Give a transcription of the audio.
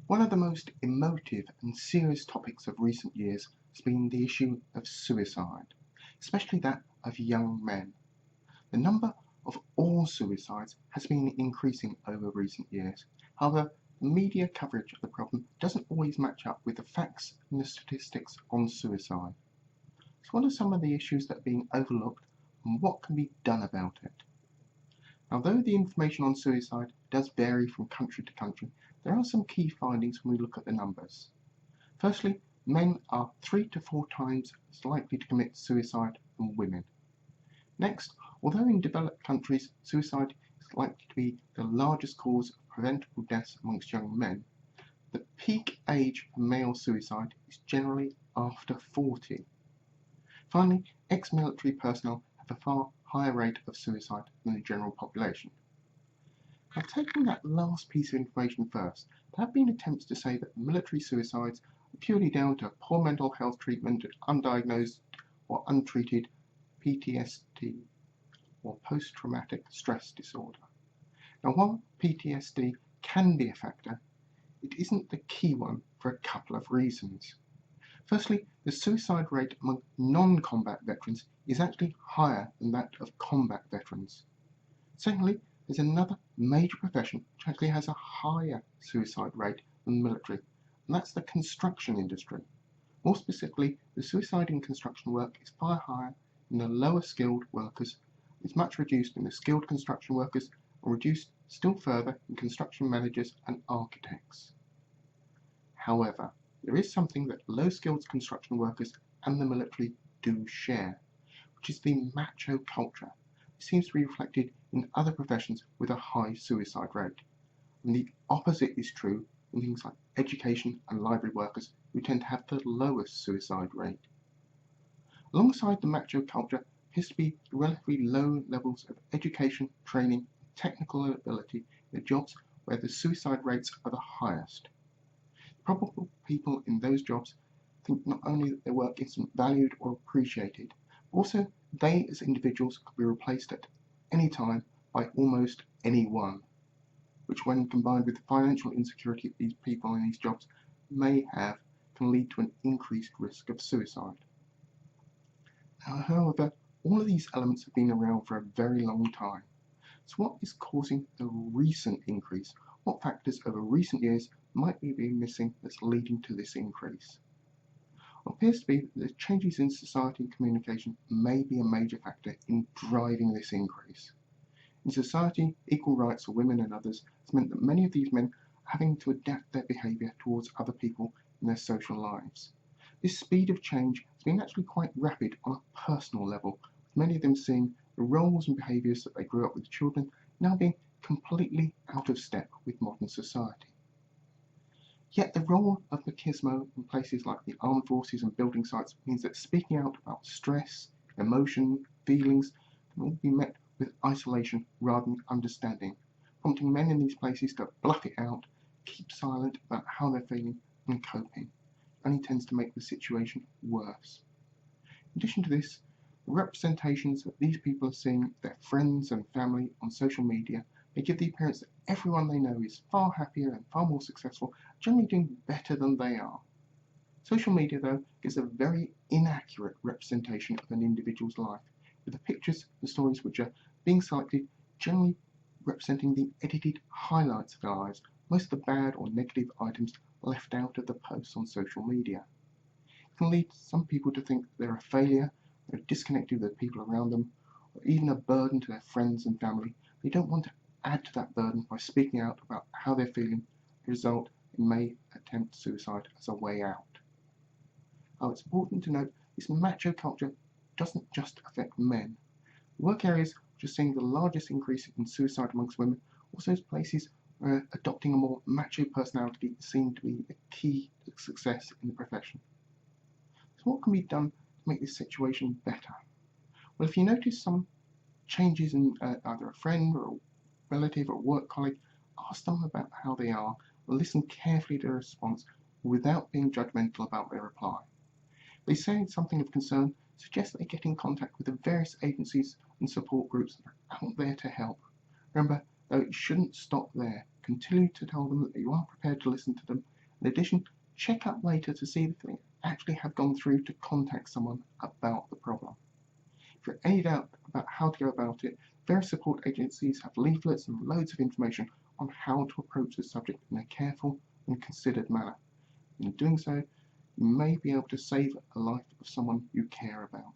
One of the most emotive and serious topics of recent years has been the issue of suicide, especially that of young men. The number of all suicides has been increasing over recent years. However, the media coverage of the problem doesn't always match up with the facts and the statistics on suicide. So, what are some of the issues that are being overlooked and what can be done about it? Although the information on suicide does vary from country to country, there are some key findings when we look at the numbers. Firstly, men are 3 to 4 times as likely to commit suicide than women. Next, although in developed countries suicide is likely to be the largest cause of preventable deaths amongst young men, the peak age for male suicide is generally after 40. Finally, ex-military personnel have a far higher rate of suicide than the general population. Now, taking that last piece of information first, there have been attempts to say that military suicides are purely down to poor mental health treatment and undiagnosed or untreated PTSD, or post-traumatic stress disorder. Now, while PTSD can be a factor, it isn't the key one for a couple of reasons. Firstly, the suicide rate among non-combat veterans is actually higher than that of combat veterans. Secondly, there's another major profession which actually has a higher suicide rate than the military, and that's the construction industry. More specifically, the suicide in construction work is far higher in the lower skilled workers, is much reduced in the skilled construction workers, and reduced still further in construction managers and architects. However, there is something that low skilled construction workers and the military do share, which is the macho culture. It seems to be reflected in other professions with a high suicide rate. And the opposite is true in things like education and library workers, who tend to have the lowest suicide rate. Alongside the macho culture appears to be relatively low levels of education, training, and technical ability in the jobs where the suicide rates are the highest. Probably people in those jobs think not only that their work isn't valued or appreciated, but also they as individuals could be replaced at any time by almost anyone, which when combined with the financial insecurity that these people in these jobs may have can lead to an increased risk of suicide. Now, however, all of these elements have been around for a very long time. So what is causing the recent increase? What factors over recent years might we be missing that's leading to this increase? It appears to be that the changes in society and communication may be a major factor in driving this increase. In society, equal rights for women and others has meant that many of these men are having to adapt their behaviour towards other people in their social lives. This speed of change has been actually quite rapid on a personal level, with many of them seeing the roles and behaviours that they grew up with children now being completely out of step with modern society. Yet the role of machismo in places like the armed forces and building sites means that speaking out about stress, emotion, feelings can all be met with isolation rather than understanding, prompting men in these places to bluff it out, keep silent about how they're feeling and coping. It only tends to make the situation worse. In addition to this, the representations that these people are seeing of their friends and family on social media may give the appearance that everyone they know is far happier and far more successful, generally doing better than they are. Social media, though, gives a very inaccurate representation of an individual's life, with the pictures and stories which are being selected generally representing the edited highlights of their lives, most of the bad or negative items left out of the posts on social media. It can lead some people to think they're a failure, they're disconnected with the people around them, or even a burden to their friends and family. They don't want to add to that burden by speaking out about how they're feeling. The result, they may attempt suicide as a way out. Now, it's important to note this macho culture doesn't just affect men. Work areas which are seeing the largest increase in suicide amongst women, also places where adopting a more macho personality is seen to be the key to success in the profession. So what can be done to make this situation better? Well, if you notice some changes in either a friend or a relative or a work colleague, ask them about how they are, and listen carefully to their response without being judgmental about their reply. If they say something of concern, suggest they get in contact with the various agencies and support groups that are out there to help. Remember, though, it shouldn't stop there. Continue to tell them that you are prepared to listen to them In addition, check up later to see if they actually have gone through to contact someone about the problem. If you're in any doubt about how to go about it, various support agencies have leaflets and loads of information on how to approach the subject in a careful and considered manner. In doing so, you may be able to save a life of someone you care about.